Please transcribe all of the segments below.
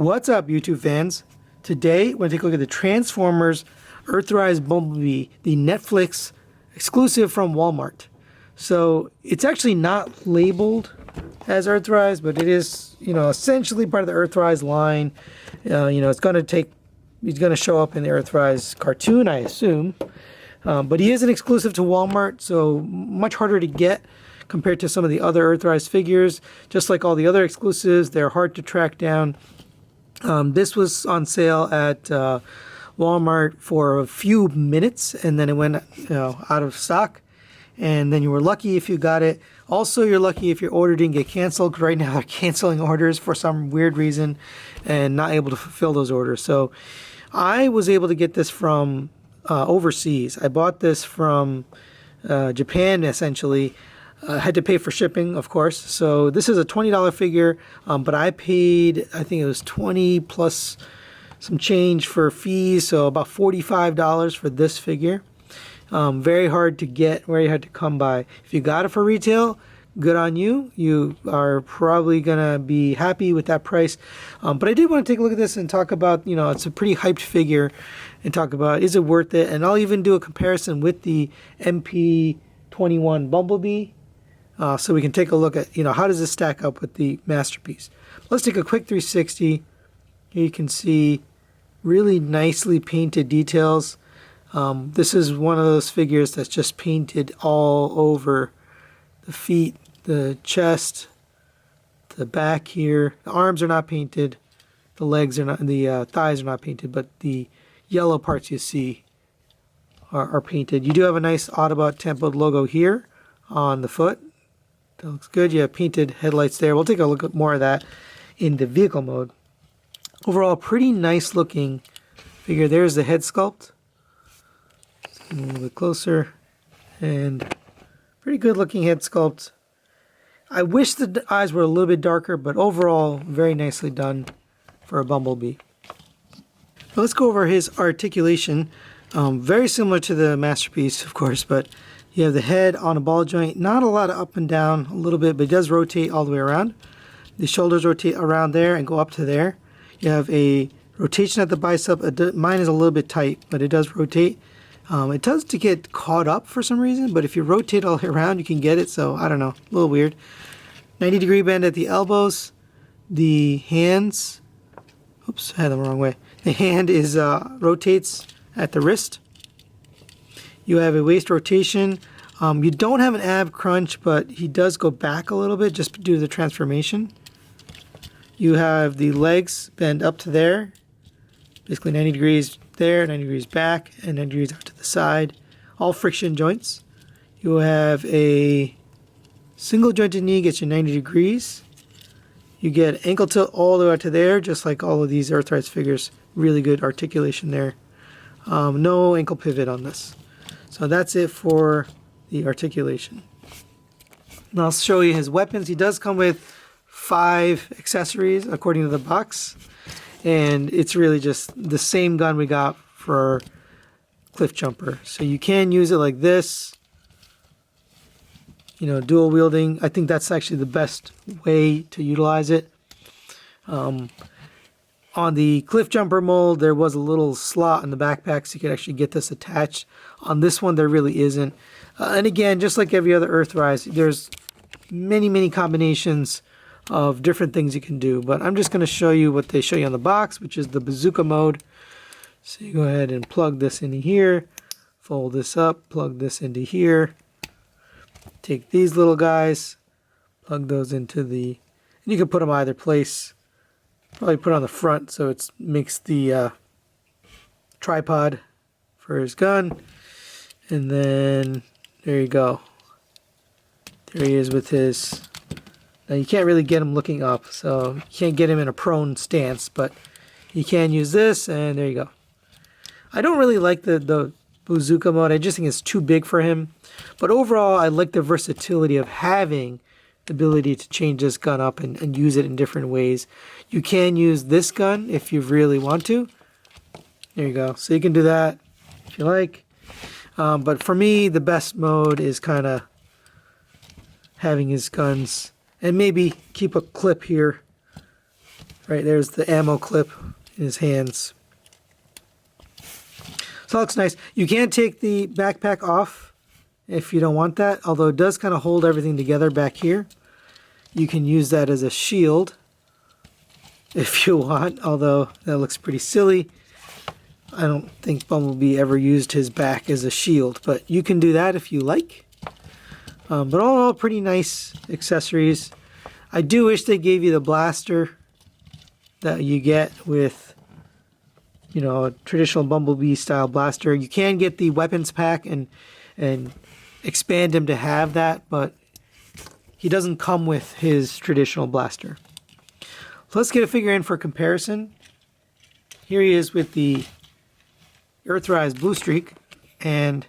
What's up, YouTube fans? Today, we're going to take a look at the Transformers Earthrise Bumblebee, the Netflix exclusive from Walmart. So, it's actually not labeled as Earthrise, but it is, essentially part of the Earthrise line. It's going to show up in the Earthrise cartoon, I assume. But he is an exclusive to Walmart, so much harder to get compared to some of the other Earthrise figures. Just like all the other exclusives, they're hard to track down. This was on sale at Walmart for a few minutes, and then it went out of stock. And then you were lucky if you got it. Also, you're lucky if your order didn't get canceled. Right now, they're canceling orders for some weird reason and not able to fulfill those orders. So I was able to get this from overseas. I bought this from Japan, essentially. Had to pay for shipping, of course. So this is a $20 figure, but I paid, I think it was $20 plus some change for fees, so about $45 for this figure. Very hard to get, very hard to come by. If you got it for retail, good on you. You are probably gonna be happy with that price. But I did want to take a look at this and talk about, it's a pretty hyped figure, and talk about, is it worth it? And I'll even do a comparison with the MP-21 Bumblebee. So we can take a look at, how does this stack up with the Masterpiece. Let's take a quick 360. Here you can see really nicely painted details. This is one of those figures that's just painted all over the feet, the chest, the back here. The arms are not painted. The legs are not, the thighs are not painted, but the yellow parts you see are painted. You do have a nice Autobot template logo here on the foot. That looks good. You have painted headlights there. We'll take a look at more of that in the vehicle mode. Overall, pretty nice looking figure. There's the head sculpt. A little bit closer. And pretty good looking head sculpt. I wish the eyes were a little bit darker, but overall, very nicely done for a Bumblebee. Now let's go over his articulation. Very similar to the Masterpiece, of course, but you have the head on a ball joint. Not a lot of up and down, a little bit, but it does rotate all the way around. The shoulders rotate around there and go up to there. You have a rotation at the bicep. Mine is a little bit tight, but it does rotate. It tends to get caught up for some reason, but if you rotate all the way around, you can get it. So, I don't know, a little weird. 90-degree bend at the elbows. The hands, oops, I had them the wrong way. The hand is rotates at the wrist. You have a waist rotation. You don't have an ab crunch, but he does go back a little bit just due to the transformation. You have the legs bend up to there. Basically 90 degrees there, 90 degrees back, and 90 degrees out to the side. All friction joints. You have a single jointed knee, gets you 90 degrees. You get ankle tilt all the way out to there, just like all of these Earthrise figures. Really good articulation there. No ankle pivot on this. So that's it for the articulation. Now I'll show you his weapons. He does come with 5 accessories according to the box. And it's really just the same gun we got for Cliff Jumper. So you can use it like this. Dual wielding. I think that's actually the best way to utilize it. On the Cliff Jumper mold, there was a little slot in the backpack so you could actually get this attached. On this one, there really isn't. And again, just like every other Earthrise, there's many combinations of different things you can do. But I'm just going to show you what they show you on the box, which is the bazooka mode. So you go ahead and plug this into here. Fold this up, plug this into here. Take these little guys, plug those into the... And you can put them either place. Probably put it on the front so it makes the tripod for his gun. And then there you go. There he is with his... Now you can't really get him looking up, so you can't get him in a prone stance, but you can use this, and there you go. I don't really like the bazooka mode. I just think it's too big for him. But overall, I like the versatility of having the ability to change this gun up and use it in different ways. You can use this gun if you really want to. There you go. So you can do that if you like. But for me, the best mode is kind of having his guns, and maybe keep a clip here Right, there's the ammo clip in his hands. So that looks nice. You can take the backpack off if you don't want that, although it does kind of hold everything together back here. You can use that as a shield if you want, although that looks pretty silly. I don't think Bumblebee ever used his back as a shield, but you can do that if you like. But all in all, pretty nice accessories. I do wish they gave you the blaster that you get with, you know, a traditional Bumblebee style blaster. You can get the weapons pack and expand him to have that, but he doesn't come with his traditional blaster. So let's get a figure in for comparison. Here he is with the Earthrise Blue Streak, and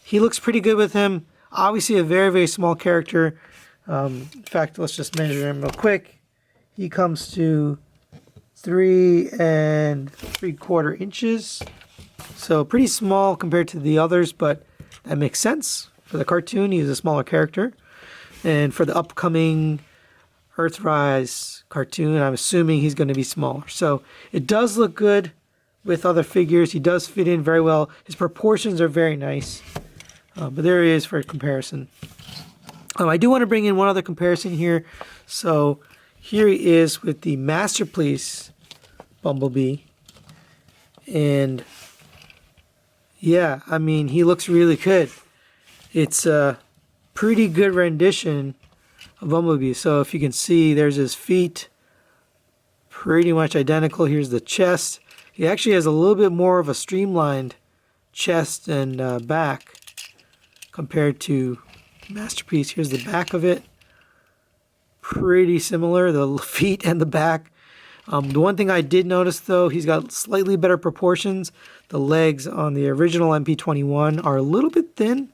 he looks pretty good with him. Obviously a very, very small character. In fact, let's just measure him real quick. He comes to 3 3/4 inches. So pretty small compared to the others, but that makes sense. For the cartoon, he's a smaller character. And for the upcoming Earthrise cartoon, I'm assuming he's going to be smaller. So it does look good with other figures. He does fit in very well. His proportions are very nice. But there he is for comparison. I do want to bring in one other comparison here. So here he is with the Masterpiece Bumblebee. And yeah, I mean, he looks really good. It's a pretty good rendition of Bumblebee. So if you can see, there's his feet. Pretty much identical. Here's the chest. He actually has a little bit more of a streamlined chest and back compared to Masterpiece. Here's the back of it. Pretty similar, the feet and the back. The one thing I did notice, though, he's got slightly better proportions. The legs on the original MP-21 are a little bit thin.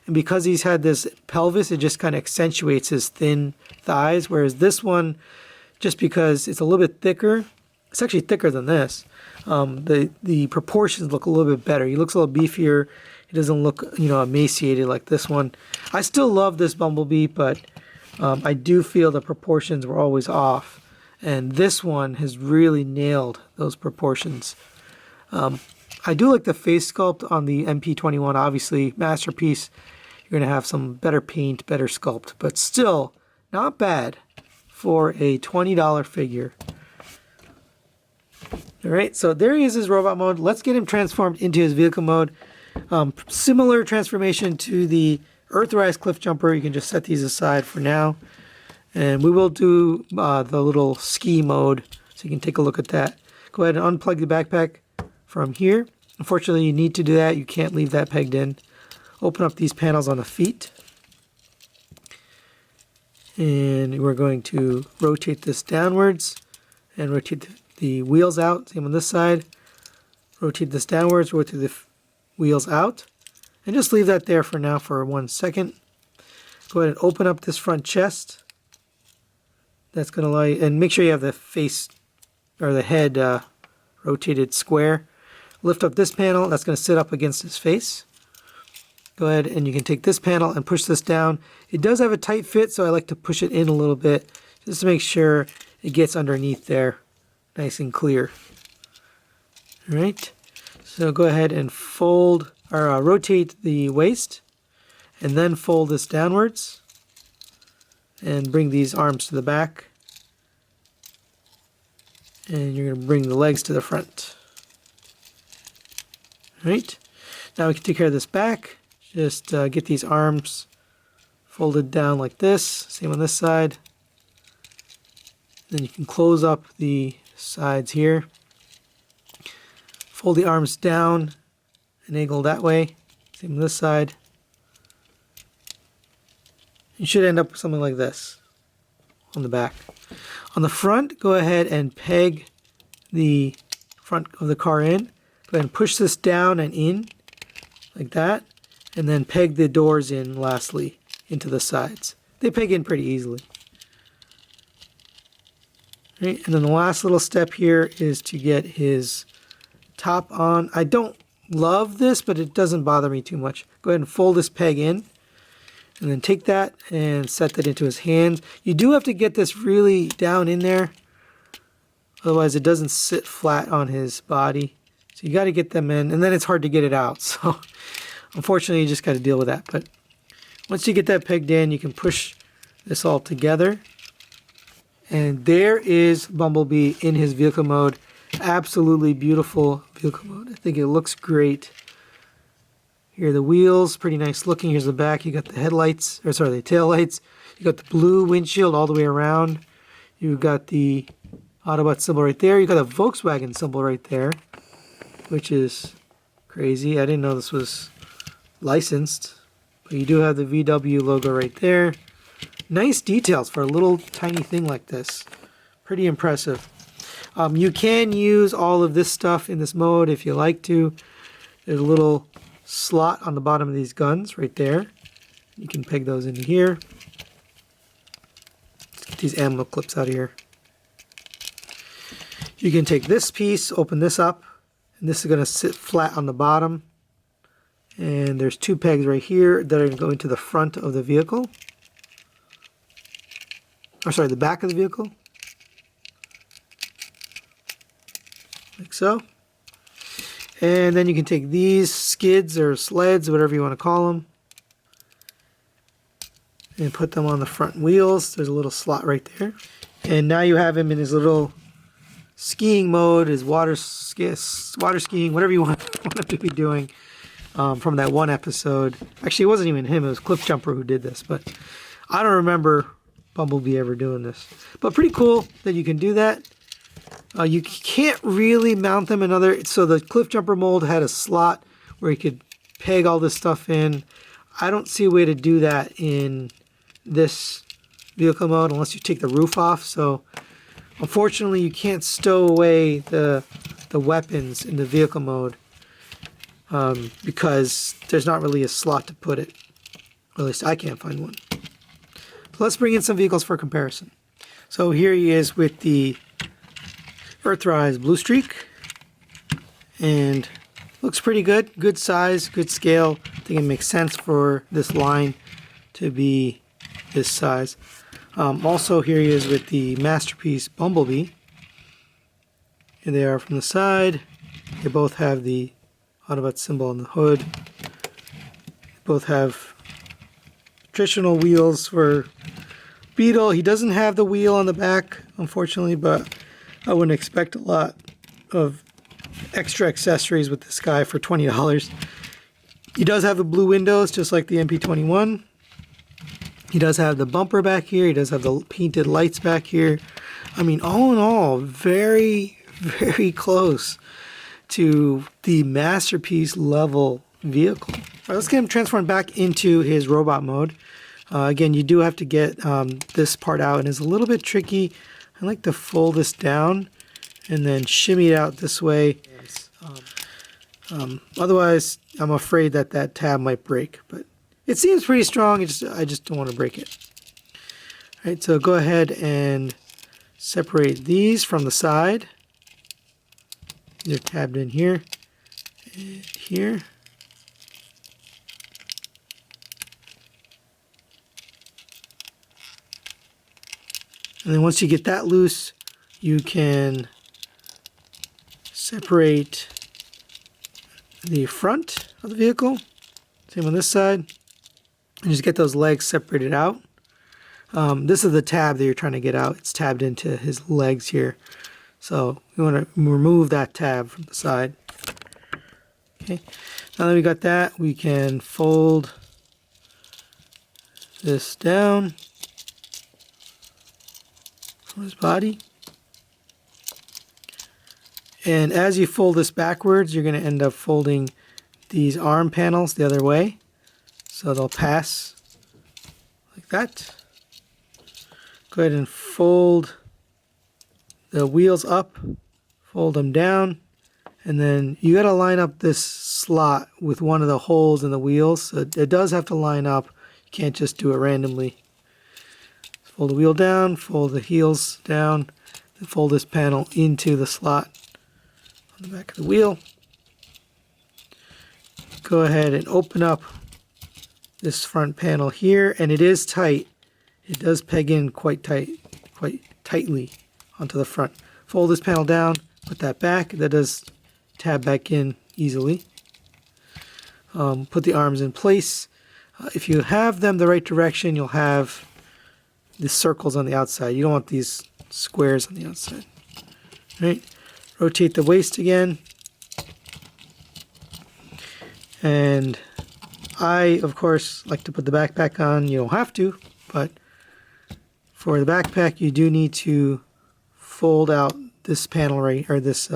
And because he's had this pelvis, it just kind of accentuates his thin thighs. Whereas this one, just because it's a little bit thicker, it's actually thicker than this. The proportions look a little bit better. He looks a little beefier. He doesn't look, you know, emaciated like this one. I still love this Bumblebee, but I do feel the proportions were always off. And this one has really nailed those proportions. I do like the face sculpt on the MP-21. Obviously, Masterpiece, you're going to have some better paint, better sculpt. But still, not bad for a $20 figure. Alright, so there he is, his robot mode. Let's get him transformed into his vehicle mode. Similar transformation to the Earthrise Cliff Jumper. You can just set these aside for now. And we will do the little ski mode, so you can take a look at that. Go ahead and unplug the backpack from here. Unfortunately, you need to do that. You can't leave that pegged in. Open up these panels on the feet. And we're going to rotate this downwards and rotate the wheels out. Same on this side. Rotate this downwards, rotate the wheels out. And just leave that there for now for 1 second. Go ahead and open up this front chest. That's going to allow you, and make sure you have the face or the head rotated square. Lift up this panel. That's going to sit up against his face. Go ahead and you can take this panel and push this down. It does have a tight fit, so I like to push it in a little bit just to make sure it gets underneath there nice and clear. All right. So go ahead and fold or rotate the waist and then fold this downwards and bring these arms to the back. And you're going to bring the legs to the front. All right. Now we can take care of this back. Just get these arms folded down like this. Same on this side. Then you can close up the sides here. Fold the arms down and angle that way. Same on this side. You should end up with something like this on the back. On the front, go ahead and peg the front of the car in. Go ahead and push this down and in like that. And then peg the doors in lastly into the sides. They peg in pretty easily. Right, and then the last little step here is to get his top on. I don't love this, but it doesn't bother me too much. Go ahead and fold this peg in. And then take that and set that into his hands. You do have to get this really down in there Otherwise it doesn't sit flat on his body. So you got to get them in, and then it's hard to get it out. So unfortunately you just got to deal with that. But once you get that pegged in, you can push this all together. And there is Bumblebee in his vehicle mode. Absolutely beautiful vehicle mode. I think it looks great. Here are the wheels, pretty nice looking. Here's the back. You got the headlights, or sorry, the tail lights. You got the blue windshield all the way around. You got the Autobot symbol right there. You got a Volkswagen symbol right there, which is crazy. I didn't know this was licensed. But you do have the VW logo right there. Nice details for a little tiny thing like this. Pretty impressive. You can use all of this stuff in this mode if you like to. There's a little slot on the bottom of these guns right there. You can peg those into here. Let's get these ammo clips out of here. You can take this piece, open this up, and this is going to sit flat on the bottom. And there's two pegs right here that are going to go into the front of the vehicle. Or sorry, the back of the vehicle. Like so. And then you can take these skids or sleds, whatever you want to call them, and put them on the front wheels. There's a little slot right there. And now you have him in his little skiing mode, his water skiing, whatever you want him to be doing from that one episode. Actually, it wasn't even him. It was Cliff Jumper who did this. But I don't remember Bumblebee ever doing this. But pretty cool that you can do that. You can't really mount them another. So the Cliff Jumper mold had a slot where you could peg all this stuff in. I don't see a way to do that in this vehicle mode unless you take the roof off. So unfortunately you can't stow away the weapons in the vehicle mode because there's not really a slot to put it. Or at least I can't find one. So let's bring in some vehicles for comparison. So here he is with the Earthrise Blue Streak, and looks pretty good. Good size, good scale. I think it makes sense for this line to be this size. Also here he is with the Masterpiece Bumblebee. Here they are from the side. They both have the Autobot symbol on the hood. They both have traditional wheels for Beetle. He doesn't have the wheel on the back, unfortunately, but I wouldn't expect a lot of extra accessories with this guy for $20. He does have the blue windows, just like the MP-21. He does have the bumper back here. He does have the painted lights back here. I mean, all in all, very, very close to the Masterpiece level vehicle. All right, let's get him transformed back into his robot mode. Again, you do have to get this part out, and it's a little bit tricky. I like to fold this down and then shimmy it out this way. Otherwise, I'm afraid that that tab might break. But it seems pretty strong. I just don't want to break it. All right, so go ahead and separate these from the side. They're tabbed in here and here. And then once you get that loose, you can separate the front of the vehicle. Same on this side. And just get those legs separated out. This is the tab that you're trying to get out. It's tabbed into his legs here. So you want to remove that tab from the side. Okay. Now that we got that, we can fold this down from his body. And as you fold this backwards, you're going to end up folding these arm panels the other way. So they'll pass like that. Go ahead and fold the wheels up, fold them down, and then you got to line up this slot with one of the holes in the wheels. So it does have to line up. You can't just do it randomly. Fold the wheel down, fold the heels down, then fold this panel into the slot on the back of the wheel. Go ahead and open up this front panel here, and it is tight. It does peg in quite tightly onto the front. fold this panel down, put that back. That does tab back in easily. Put the arms in place. If you have them the right direction, you'll have the circles on the outside. You don't want these squares on the outside. Right? Rotate the waist again. And I, of course, like to put the backpack on. You don't have to, but for the backpack, you do need to fold out this panel right, or this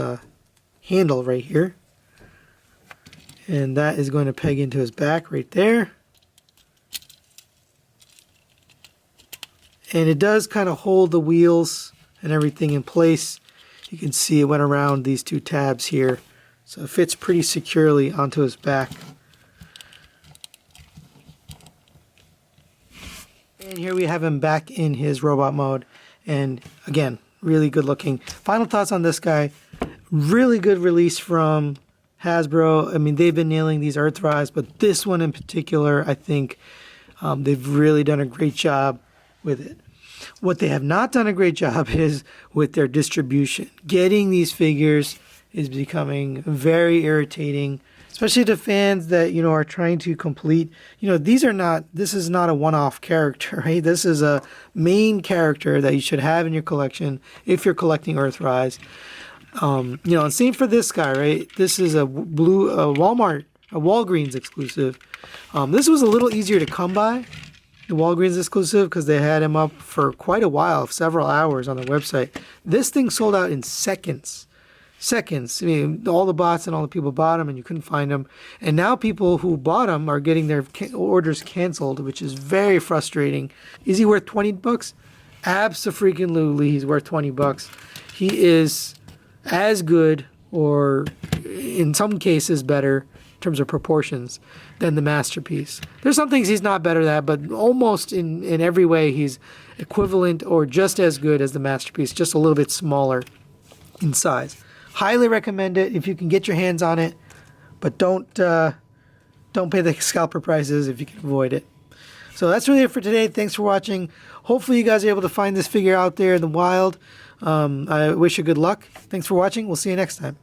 handle right here. And that is going to peg into his back right there. And it does kind of hold the wheels and everything in place. You can see it went around these two tabs here. So it fits pretty securely onto his back. And here we have him back in his robot mode. And again, really good looking. Final thoughts on this guy. Really good release from Hasbro. I mean, they've been nailing these Earthrise, but this one in particular, I think they've really done a great job with it. What they have not done a great job is with their distribution. Getting these figures is becoming very irritating, especially to fans that, you know, are trying to complete, you know, this is not a one-off character, right? This is a main character that you should have in your collection if you're collecting Earthrise. You know, and same for this guy, right? This is a Walgreens exclusive. This was a little easier to come by, the Walgreens exclusive, because they had him up for quite a while, several hours on the website. This thing sold out in seconds. Seconds. I mean, all the bots and all the people bought them and you couldn't find them. And now people who bought them are getting their orders canceled, which is very frustrating. Is he worth 20 bucks? Abso-freaking-lutely, he's worth 20 bucks. He is as good, or in some cases better, in terms of proportions, than the Masterpiece. There's some things he's not better at, but almost in every way he's equivalent or just as good as the Masterpiece, just a little bit smaller in size. Highly recommend it if you can get your hands on it, but don't pay the scalper prices if you can avoid it. So that's really it for today. Thanks for watching. Hopefully you guys are able to find this figure out there in the wild. I wish you good luck. Thanks for watching. We'll see you next time.